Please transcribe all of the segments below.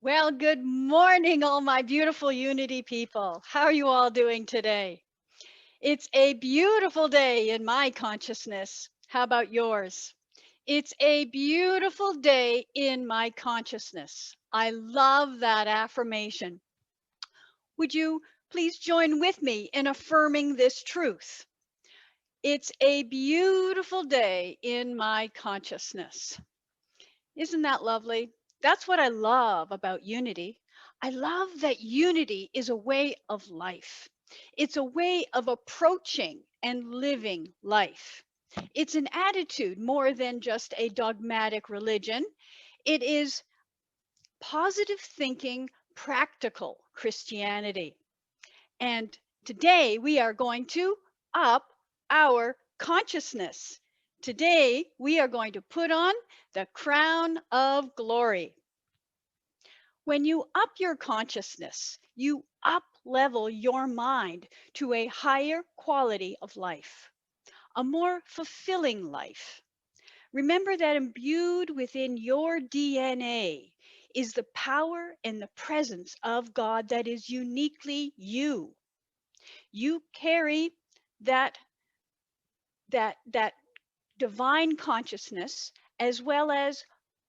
Well, good morning, all my beautiful Unity people. How are you all doing today? It's a beautiful day in my consciousness. How about yours? It's a beautiful day in my consciousness. I love that affirmation. Would you please join with me in affirming this truth? It's a beautiful day in my consciousness. Isn't that lovely? That's what I love about unity. I love that unity is a way of life. It's a way of approaching and living life. It's an attitude more than just a dogmatic religion. It is positive thinking, practical Christianity. And today we are going to up our consciousness. Today we are going to put on the crown of glory. When you up your consciousness, you up level your mind to a higher quality of life, a more fulfilling life. Remember that imbued within your DNA is the power and the presence of God that is uniquely you. You carry that that divine consciousness as well as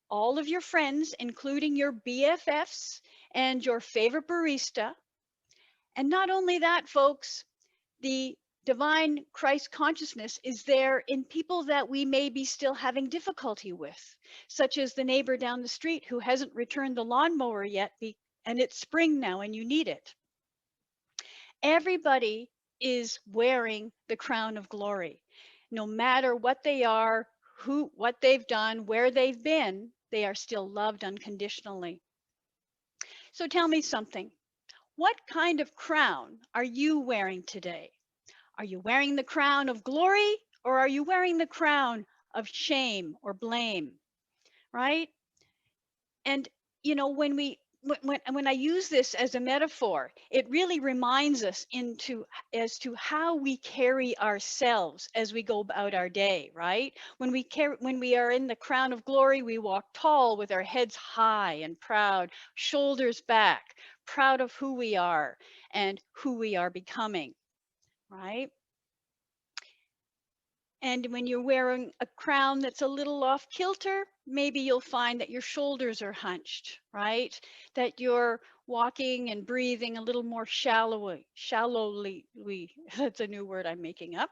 all of your friends, including your BFFs and your favorite barista. And not only that, folks, the divine Christ consciousness is there in people that we may be still having difficulty with, such as the neighbor down the street who hasn't returned the lawnmower yet, and it's spring now and you need it. Everybody is wearing the crown of glory. No matter what they are, what they've done, where they've been, they are still loved unconditionally. So tell me something. What kind of crown are you wearing today? Are you wearing the crown of glory or are you wearing the crown of shame or blame? Right? And when I use this as a metaphor, it really reminds us as to how we carry ourselves as we go about our day, right? When we are in the crown of glory, we walk tall with our heads high and proud, shoulders back, proud of who we are and who we are becoming, right? And when you're wearing a crown that's a little off kilter, maybe you'll find that your shoulders are hunched, right? That you're walking and breathing a little more shallowly. That's a new word I'm making up.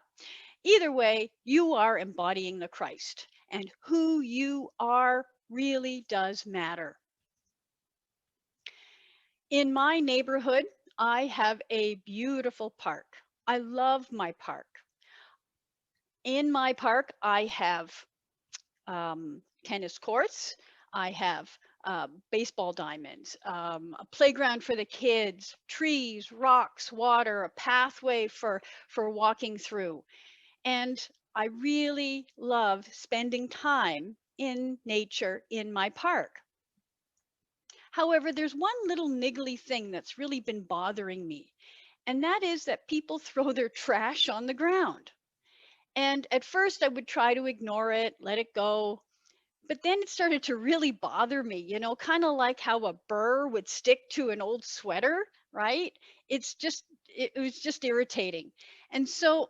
Either way, you are embodying the Christ, and who you are really does matter. In my neighborhood, I have a beautiful park. I love my park. In my park, I have tennis courts. I have baseball diamonds, a playground for the kids, trees, rocks, water, a pathway for walking through. And I really love spending time in nature in my park. However, there's one little niggly thing that's really been bothering me, and that is that people throw their trash on the ground. And at first, I would try to ignore it, let it go. But then it started to really bother me, kind of like how a burr would stick to an old sweater, right? It was just irritating. And so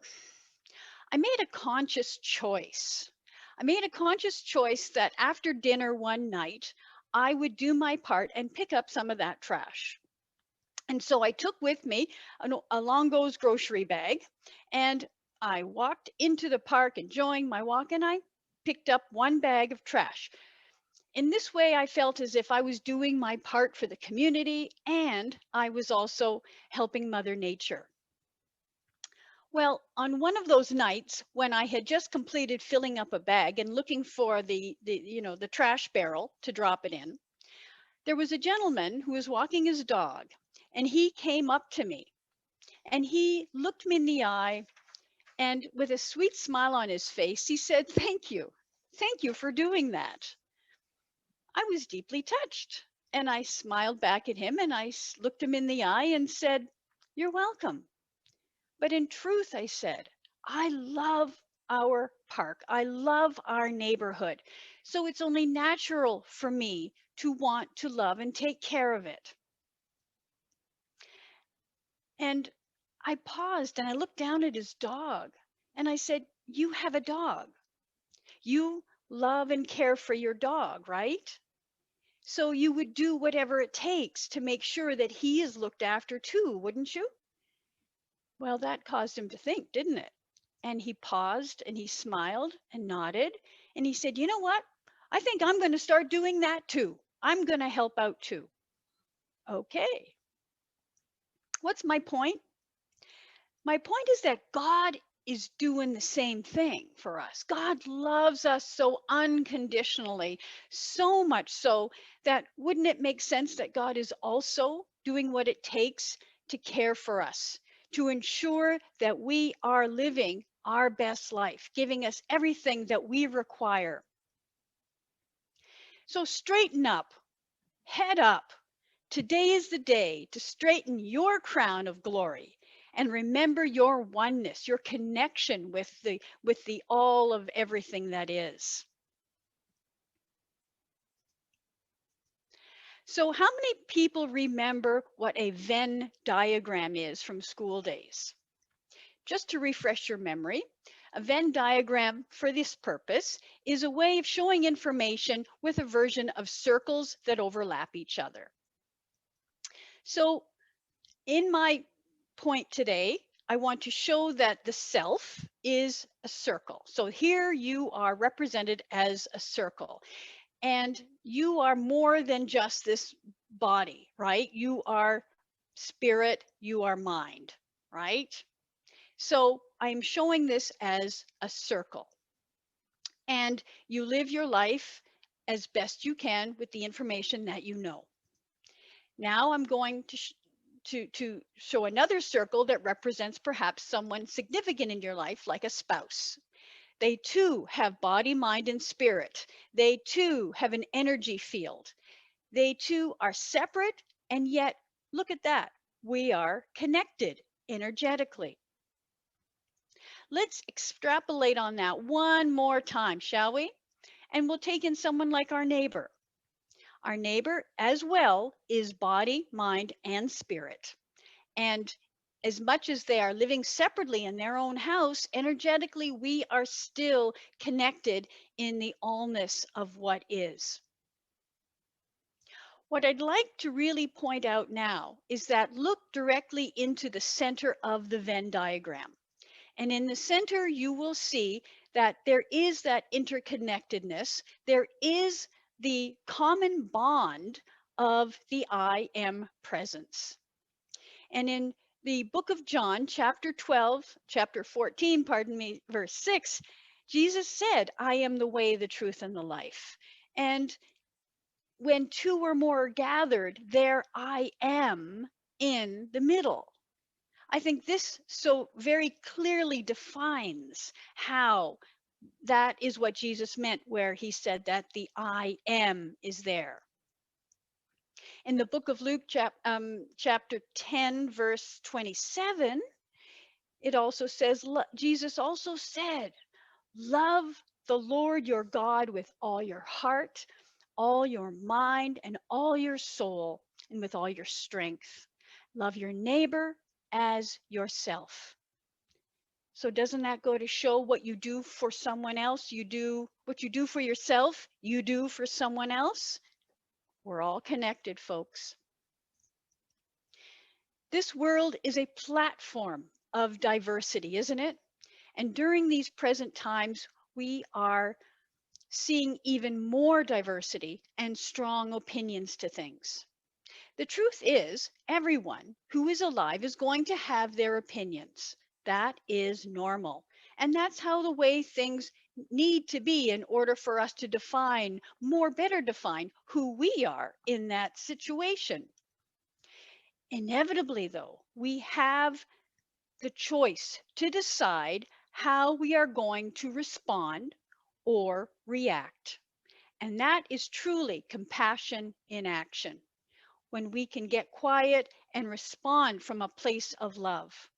I made a conscious choice. I made a conscious choice that after dinner one night, I would do my part and pick up some of that trash. And so I took with me a Longo's grocery bag and I walked into the park enjoying my walk and I picked up one bag of trash. In this way, I felt as if I was doing my part for the community and I was also helping Mother Nature. Well, on one of those nights when I had just completed filling up a bag and looking for the trash barrel to drop it in, there was a gentleman who was walking his dog and he came up to me and he looked me in the eye and with a sweet smile on his face, he said, "Thank you. Thank you for doing that." I was deeply touched. And I smiled back at him and looked him in the eye and said, "You're welcome." But in truth, I said, I love our park. I love our neighborhood. So it's only natural for me to want to love and take care of it. And I paused and I looked down at his dog and I said, "You have a dog. You love and care for your dog, right? So you would do whatever it takes to make sure that he is looked after too, wouldn't you?" Well, that caused him to think, didn't it? And he paused and he smiled and nodded and he said, "You know what? I think I'm going to start doing that too. I'm going to help out too." Okay. What's my point? My point is that God is doing the same thing for us. God loves us so unconditionally, so much so that wouldn't it make sense that God is also doing what it takes to care for us, to ensure that we are living our best life, giving us everything that we require. So straighten up, head up. Today is the day to straighten your crown of glory and remember your oneness, your connection with the all of everything that is. So how many people remember what a Venn diagram is from school days? Just to refresh your memory, a Venn diagram for this purpose is a way of showing information with a version of circles that overlap each other. So in my point today, I want to show that the self is a circle. So here you are represented as a circle, and you are more than just this body, right? You are spirit, you are mind, right? So I'm showing this as a circle, and you live your life as best you can with the information that you know. Now I'm going to show another circle that represents perhaps someone significant in your life, like a spouse. They too have body, mind, and spirit. They too have an energy field. They too are separate, and yet, look at that. We are connected energetically. Let's extrapolate on that one more time, shall we? And we'll take in someone like our neighbor. Our neighbor, as well, is body, mind, and spirit. And as much as they are living separately in their own house, energetically, we are still connected in the allness of what is. What I'd like to really point out now is that look directly into the center of the Venn diagram. And in the center, you will see that there is that interconnectedness. There is the common bond of the I am presence. And in the book of John, chapter 14, pardon me, verse 6, Jesus said, "I am the way, the truth, and the life." And when two or more are gathered, there I am in the middle. I think this so very clearly defines how that is what Jesus meant, where he said that the I am is there. In the book of Luke, chapter 10, verse 27, it also says, Jesus also said, "Love the Lord your God with all your heart, all your mind, and all your soul, and with all your strength. Love your neighbor as yourself." So doesn't that go to show what you do for someone else? You do what you do for yourself, you do for someone else. We're all connected, folks. This world is a platform of diversity, isn't it? And during these present times, we are seeing even more diversity and strong opinions to things. The truth is, everyone who is alive is going to have their opinions. That is normal. And that's how the way things need to be in order for us to define, better define who we are in that situation. Inevitably, though, we have the choice to decide how we are going to respond or react. And that is truly compassion in action, when we can get quiet and respond from a place of love.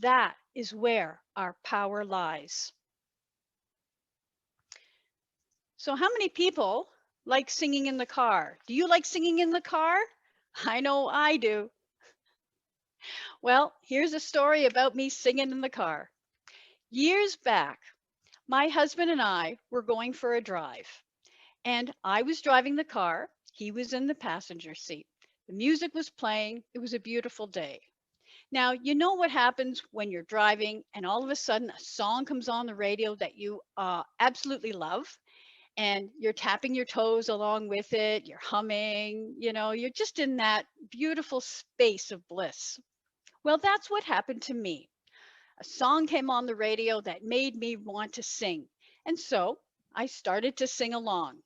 That is where our power lies. So, how many people like singing in the car? Do you like singing in the car? I know I do. Well, here's a story about me singing in the car. Years back, my husband and I were going for a drive, and I was driving the car. He was in the passenger seat. The music was playing. It was a beautiful day. Now, you know what happens when you're driving and all of a sudden a song comes on the radio that you absolutely love, and you're tapping your toes along with it, you're humming, you're just in that beautiful space of bliss. Well, that's what happened to me. A song came on the radio that made me want to sing. And so I started to sing along.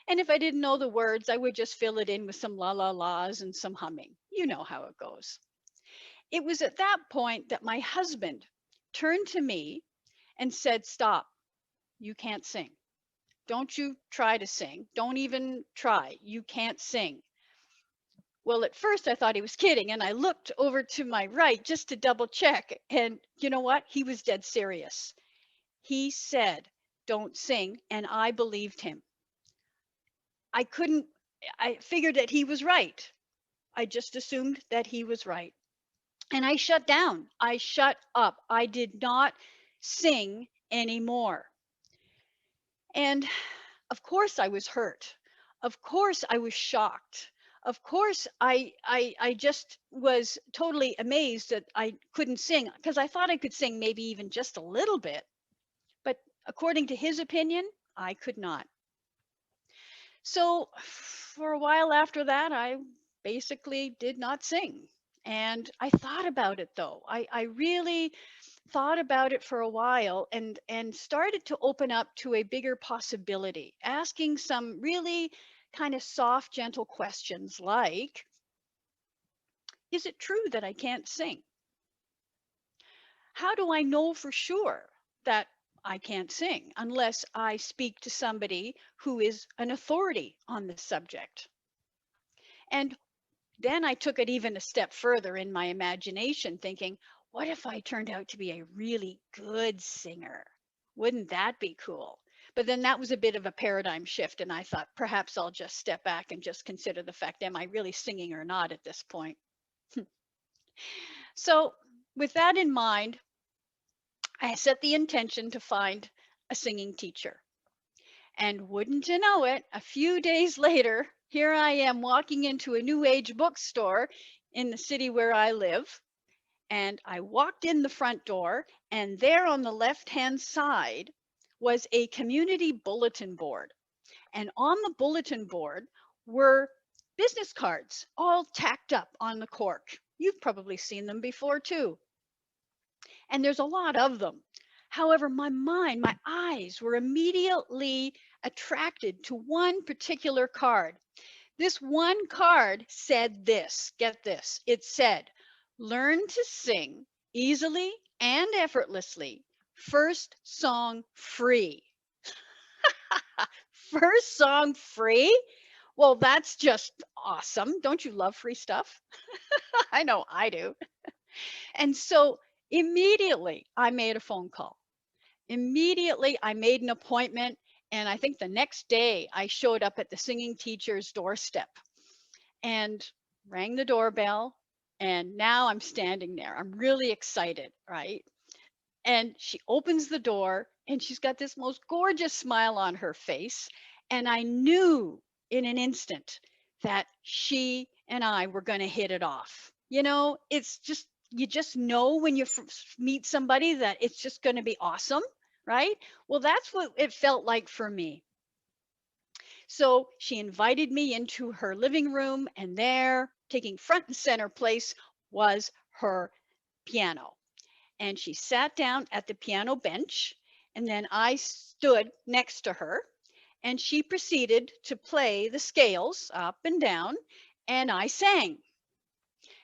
And if I didn't know the words, I would just fill it in with some la la la's and some humming. You know how it goes. It was at that point that my husband turned to me and said, "Stop, you can't sing. Don't you try to sing. Don't even try. You can't sing." Well, at first I thought he was kidding, and I looked over to my right just to double check. And you know what? He was dead serious. He said, "Don't sing." And I believed him. I couldn't, I figured that he was right. I just assumed that he was right. And I shut down. I shut up. I did not sing anymore. And of course I was hurt. Of course I was shocked. Of course I just was totally amazed that I couldn't sing, because I thought I could sing maybe even just a little bit. But according to his opinion, I could not. So for a while after that, I basically did not sing. And I thought about it though. I really thought about it for a while, and started to open up to a bigger possibility, asking some really kind of soft, gentle questions like, is it true that I can't sing? How do I know for sure that I can't sing unless I speak to somebody who is an authority on the subject? And then I took it even a step further in my imagination, thinking, what if I turned out to be a really good singer? Wouldn't that be cool? But then that was a bit of a paradigm shift, and I thought perhaps I'll just step back and just consider the fact, am I really singing or not at this point? So, with that in mind, I set the intention to find a singing teacher. And wouldn't you know it, a few days later, here I am walking into a new age bookstore in the city where I live. And I walked in the front door, and there on the left hand side was a community bulletin board. And on the bulletin board were business cards all tacked up on the cork. You've probably seen them before too. And there's a lot of them. However, my eyes were immediately attracted to one particular card. This one card said this, get this, it said, "Learn to sing easily and effortlessly. First song free." First song free? Well, that's just awesome. Don't you love free stuff? I know I do. And so immediately I made a phone call. Immediately I made an appointment. And I think the next day I showed up at the singing teacher's doorstep and rang the doorbell. And now I'm standing there. I'm really excited, right? And she opens the door, and she's got this most gorgeous smile on her face. And I knew in an instant that she and I were going to hit it off. It's just, you just know when you meet somebody that it's just going to be awesome, right? Well, that's what it felt like for me. So she invited me into her living room, and there, taking front and center place, was her piano. And she sat down at the piano bench, and then I stood next to her, and she proceeded to play the scales up and down, and I sang.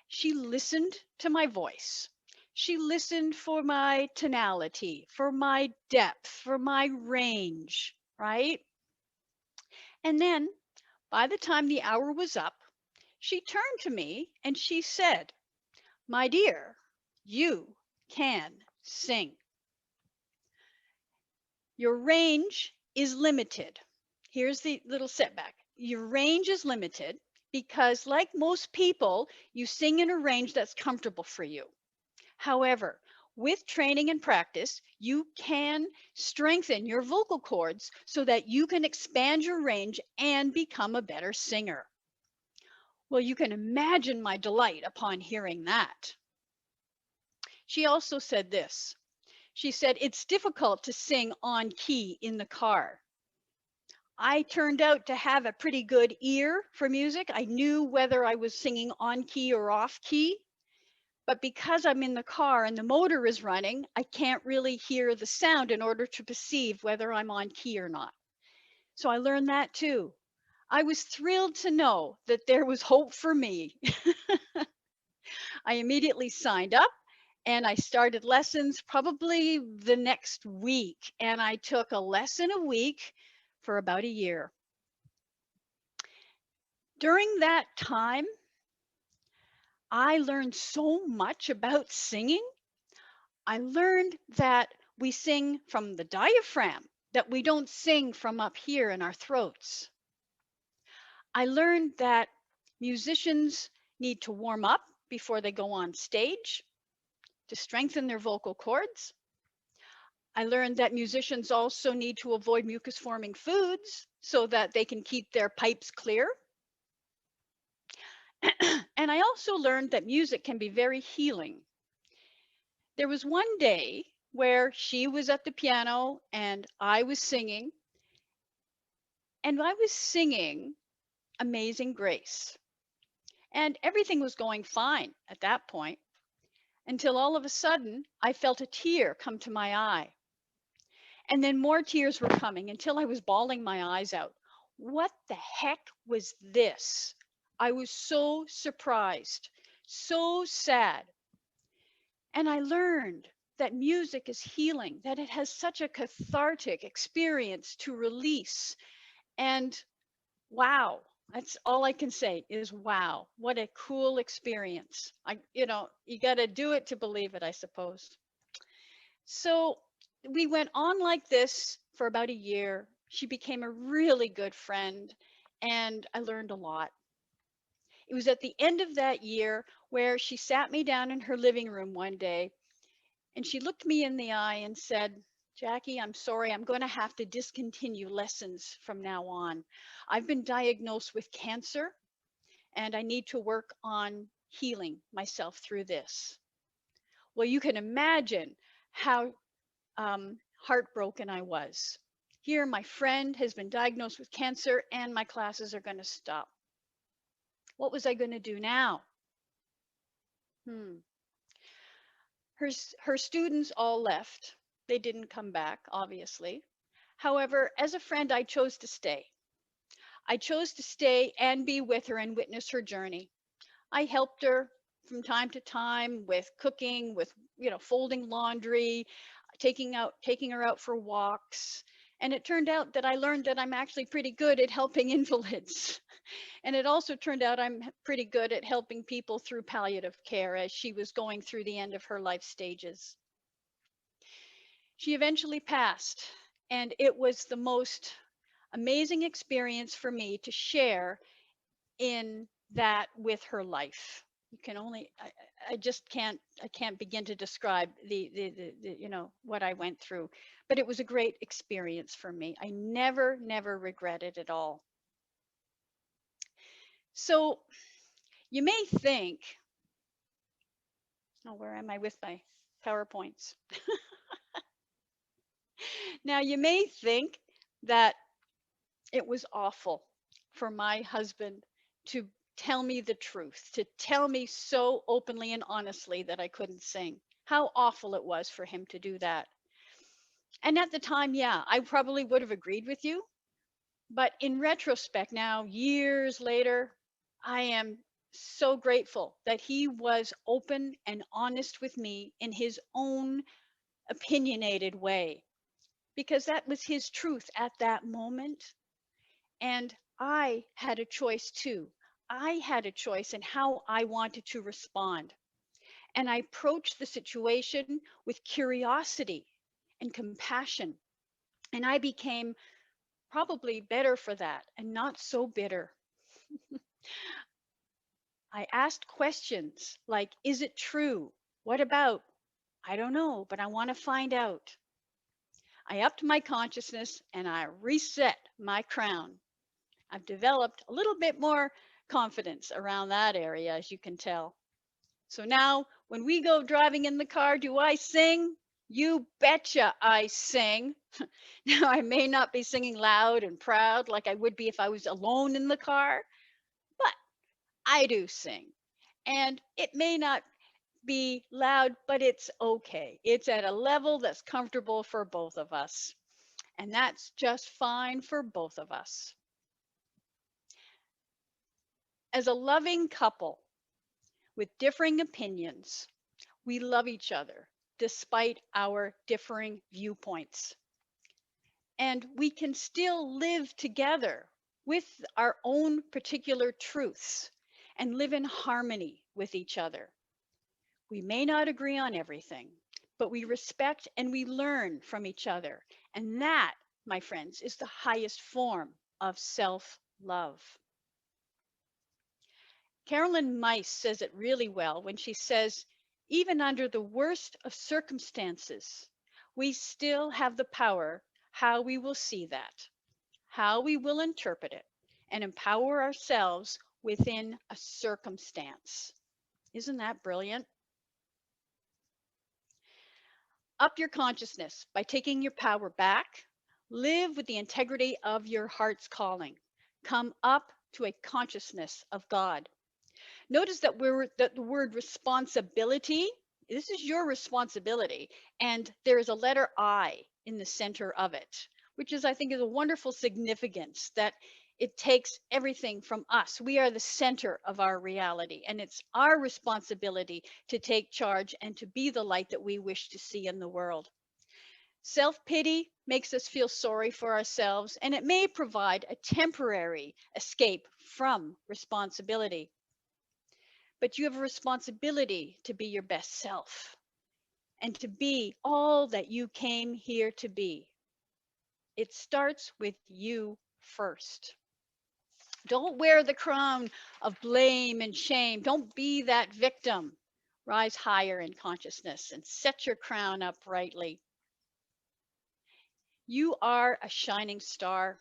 She listened to my voice. She listened for my tonality, for my depth, for my range, right? And then by the time the hour was up, she turned to me and she said, "My dear, you can sing. Your range is limited. Here's the little setback. Your range is limited because, like most people, you sing in a range that's comfortable for you. However, with training and practice, you can strengthen your vocal cords so that you can expand your range and become a better singer. Well, you can imagine my delight upon hearing that. She also said this. She said, it's difficult to sing on key in the car. I turned out to have a pretty good ear for music. I knew whether I was singing on key or off key. But because I'm in the car and the motor is running, I can't really hear the sound in order to perceive whether I'm on key or not. So I learned that too. I was thrilled to know that there was hope for me. I immediately signed up and I started lessons probably the next week. And I took a lesson a week for about a year. During that time, I learned so much about singing. I learned that we sing from the diaphragm, that we don't sing from up here in our throats. I learned that musicians need to warm up before they go on stage to strengthen their vocal cords. I learned that musicians also need to avoid mucus forming foods so that they can keep their pipes clear. And I also learned that music can be very healing. There was one day where she was at the piano and I was singing, and I was singing Amazing Grace. And everything was going fine at that point until all of a sudden I felt a tear come to my eye. And then more tears were coming until I was bawling my eyes out. What the heck was this? I was so surprised, so sad. And I learned that music is healing, that it has such a cathartic experience to release. And wow, that's all I can say is wow. What a cool experience. You got to do it to believe it, I suppose. So we went on like this for about a year. She became a really good friend, and I learned a lot. It was at the end of that year where she sat me down in her living room one day and she looked me in the eye and said, Jacquie, I'm sorry, I'm going to have to discontinue lessons from now on. I've been diagnosed with cancer and I need to work on healing myself through this. Well, you can imagine how heartbroken I was. Here, my friend has been diagnosed with cancer and my classes are going to stop. What was I going to do now? Her students all left. They didn't come back, obviously. However, as a friend, I chose to stay. I chose to stay and be with her and witness her journey. I helped her from time to time with cooking, with folding laundry, taking her out for walks. And it turned out that I learned that I'm actually pretty good at helping invalids. And it also turned out I'm pretty good at helping people through palliative care as she was going through the end of her life stages. She eventually passed, and it was the most amazing experience for me to share in that with her life. You can only I just can't begin to describe the what I went through, but it was a great experience for me. I never regret it at all. So you may think, oh, where am I with my PowerPoints? Now you may think that it was awful for my husband to tell me the truth, to tell me so openly and honestly that I couldn't sing. How awful it was for him to do that. And at the time, yeah, I probably would have agreed with you. But in retrospect, now, years later, I am so grateful that he was open and honest with me in his own opinionated way, because that was his truth at that moment. And I had a choice too. I had a choice in how I wanted to respond. And I approached the situation with curiosity and compassion. And I became probably better for that and not so bitter. I asked questions like, is it true? What about? I don't know, but I want to find out. I upped my consciousness and I reset my crown. I've developed a little bit more confidence around that area, as you can tell. So now, when we go driving in the car, do I sing? You betcha I sing. Now, I may not be singing loud and proud like I would be if I was alone in the car, but I do sing. And it may not be loud, but it's okay. It's at a level that's comfortable for both of us. And that's just fine for both of us. As a loving couple with differing opinions, we love each other despite our differing viewpoints. And we can still live together with our own particular truths and live in harmony with each other. We may not agree on everything, but we respect and we learn from each other. And that, my friends, is the highest form of self-love. Carolyn Myss says it really well when she says, even under the worst of circumstances, we still have the power how we will see that, how we will interpret it, and empower ourselves within a circumstance. Isn't that brilliant? Up your consciousness by taking your power back. Live with the integrity of your heart's calling. Come up to a consciousness of God. Notice that the word responsibility, this is your responsibility, and there is a letter I in the center of it, which is, I think, is a wonderful significance that it takes everything from us. We are the center of our reality, and it's our responsibility to take charge and to be the light that we wish to see in the world. Self-pity makes us feel sorry for ourselves, and it may provide a temporary escape from responsibility. But you have a responsibility to be your best self and to be all that you came here to be. It starts with you first. Don't wear the crown of blame and shame. Don't be that victim. Rise higher in consciousness and set your crown up rightly. You are a shining star.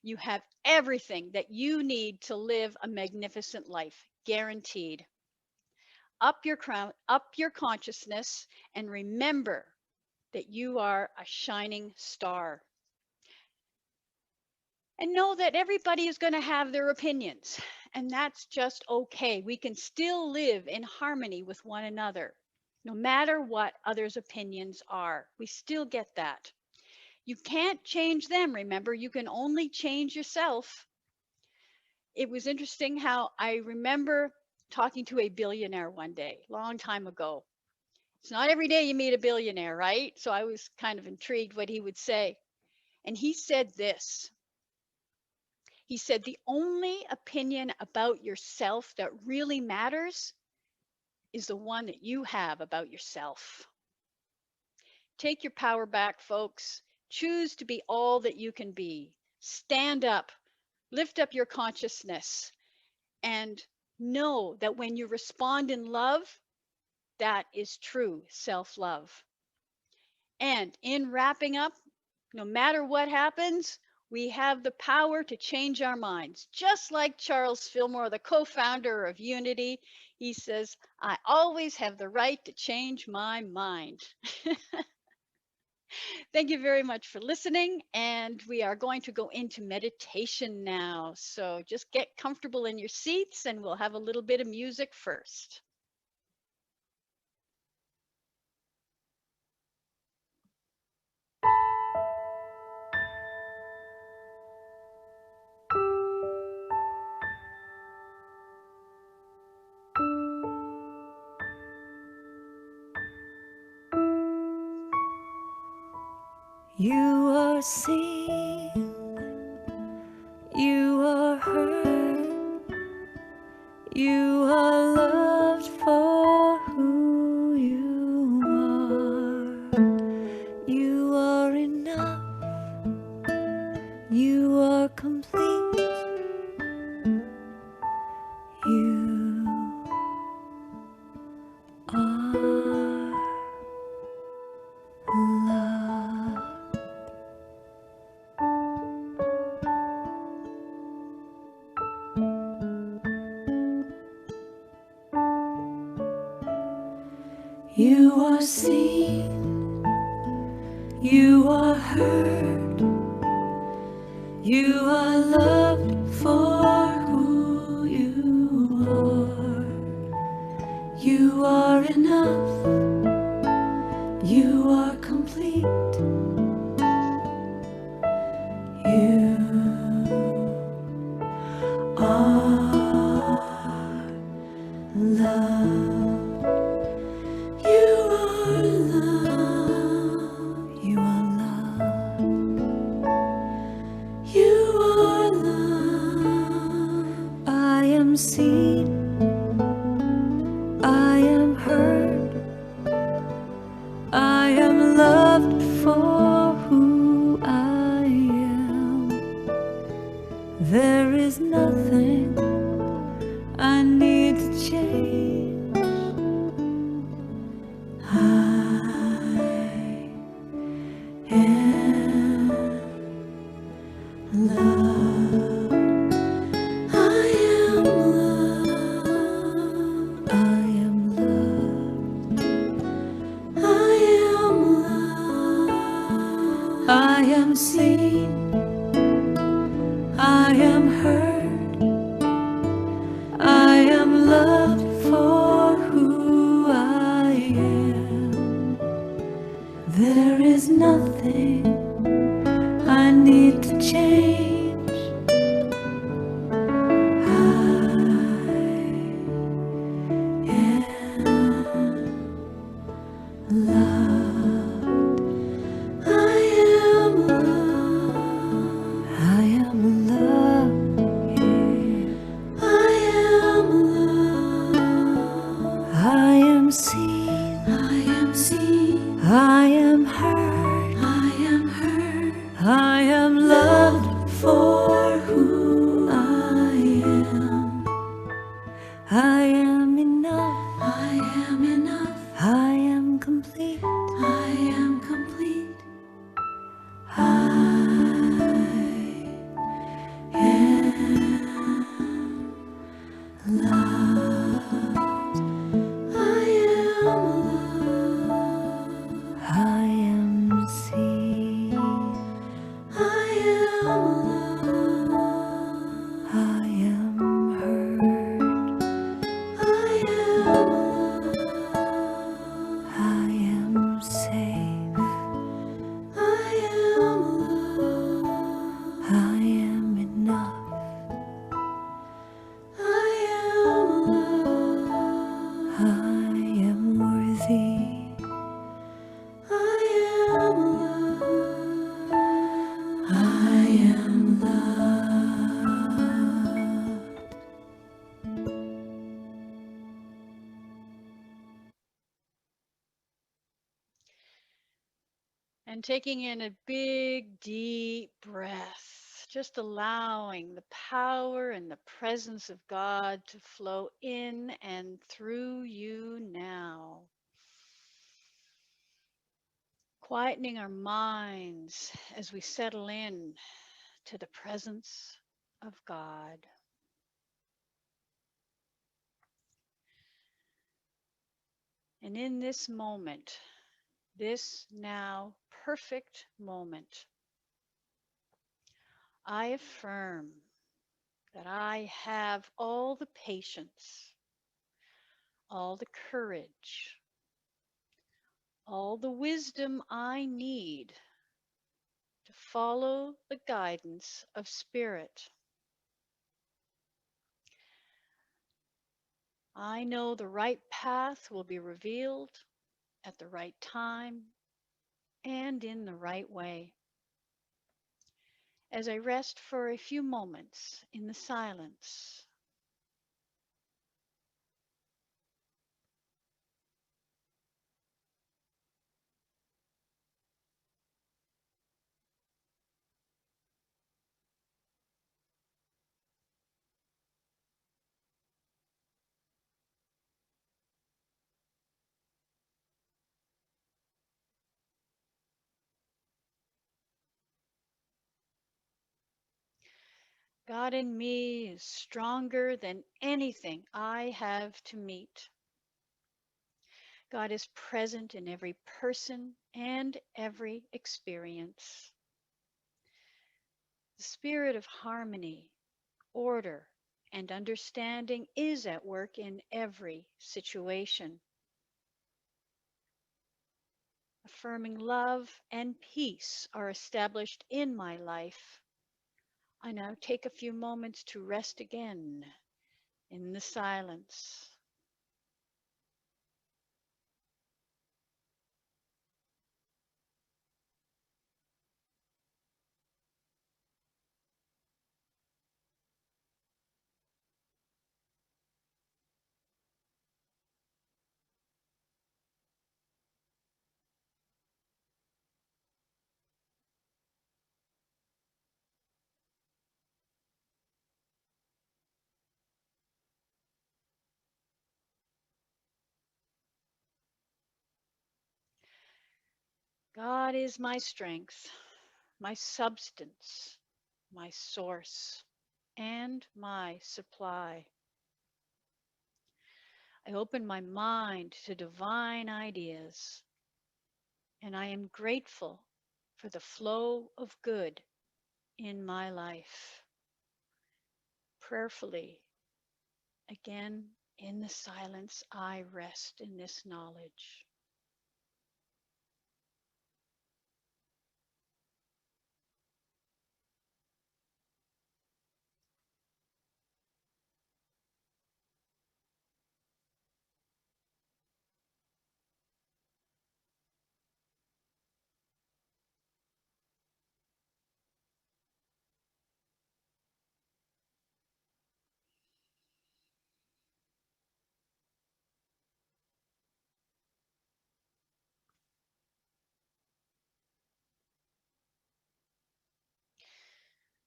You have everything that you need to live a magnificent life, guaranteed. Up your crown, up your consciousness, and remember that you are a shining star. And know that everybody is going to have their opinions, and that's just okay. We can still live in harmony with one another, no matter what others' opinions are. We still get that. You can't change them, remember, you can only change yourself. It was interesting how I remember talking to a billionaire one day, long time ago. It's not every day you meet a billionaire, right? So I was kind of intrigued what he would say. And he said this. He said, the only opinion about yourself that really matters is the one that you have about yourself. Take your power back, folks. Choose to be all that you can be. Stand up, lift up your consciousness, and know that when you respond in love, that is true self-love. And in wrapping up, no matter what happens, we have the power to change our minds. Just like Charles Fillmore, the co-founder of Unity, he says, I always have the right to change my mind. Thank you very much for listening. And we are going to go into meditation now. So just get comfortable in your seats and we'll have a little bit of music first. You are seen, you are heard, you are loved for who you are. You are enough, You are complete. You are love. You are seen. You are heard. You are loved for who you are. You are enough. You are complete. You are love. You are love. You are love. You are love. I am seen. I am heard. I am loved for who I am. There is nothing I need to change. I am love. I am love. I am love. I am love. I am seen. I am heard. I am loved for who I am. There is nothing I need to change. I am love. I am love. I am love. I am love. I am seen. I am seen. I am heard. I am heard. I am loved for who I am. I am enough. I am enough. I am complete. I am complete. I am love. I am love. I am seen. I am love. I am heard. I am love. I am safe. I am love. I am enough. I am love. I am worthy. I am love. I am love. And taking in a big, deep breath, just allowing the power and the presence of God to flow in and through you now. Quietening our minds as we settle in to the presence of God. And in this moment, this now perfect moment, I affirm that I have all the patience, all the courage, all the wisdom I need to follow the guidance of Spirit. I know the right path will be revealed at the right time and in the right way. As I rest for a few moments in the silence, God in me is stronger than anything I have to meet. God is present in every person and every experience. The spirit of harmony, order, and understanding is at work in every situation. Affirming love and peace are established in my life. I now take a few moments to rest again in the silence. God is my strength, my substance, my source, and my supply. I open my mind to divine ideas, and I am grateful for the flow of good in my life. Prayerfully, again, in the silence, I rest in this knowledge.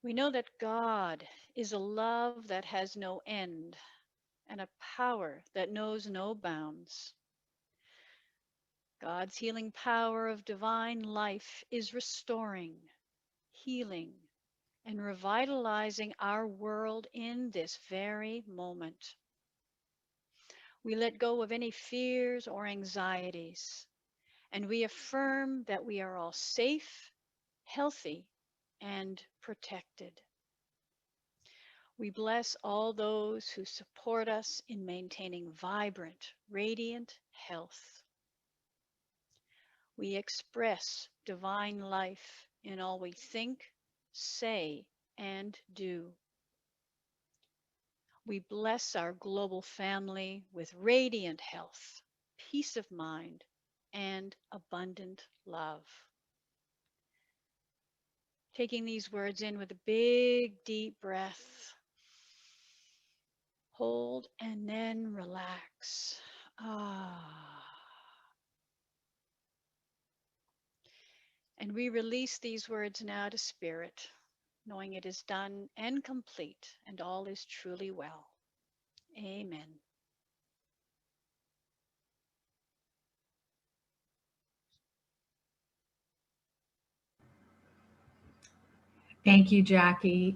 We know that God is a love that has no end and a power that knows no bounds. God's healing power of divine life is restoring, healing, and revitalizing our world in this very moment. We let go of any fears or anxieties, and we affirm that we are all safe, healthy, and protected. We bless all those who support us in maintaining vibrant, radiant health. We express divine life in all we think, say, and do. We bless our global family with radiant health, peace of mind, and abundant love. Taking these words in with a big, deep breath. Hold and then relax. And we release these words now to Spirit, knowing it is done and complete, and all is truly well. Amen. Thank you, Jacquie.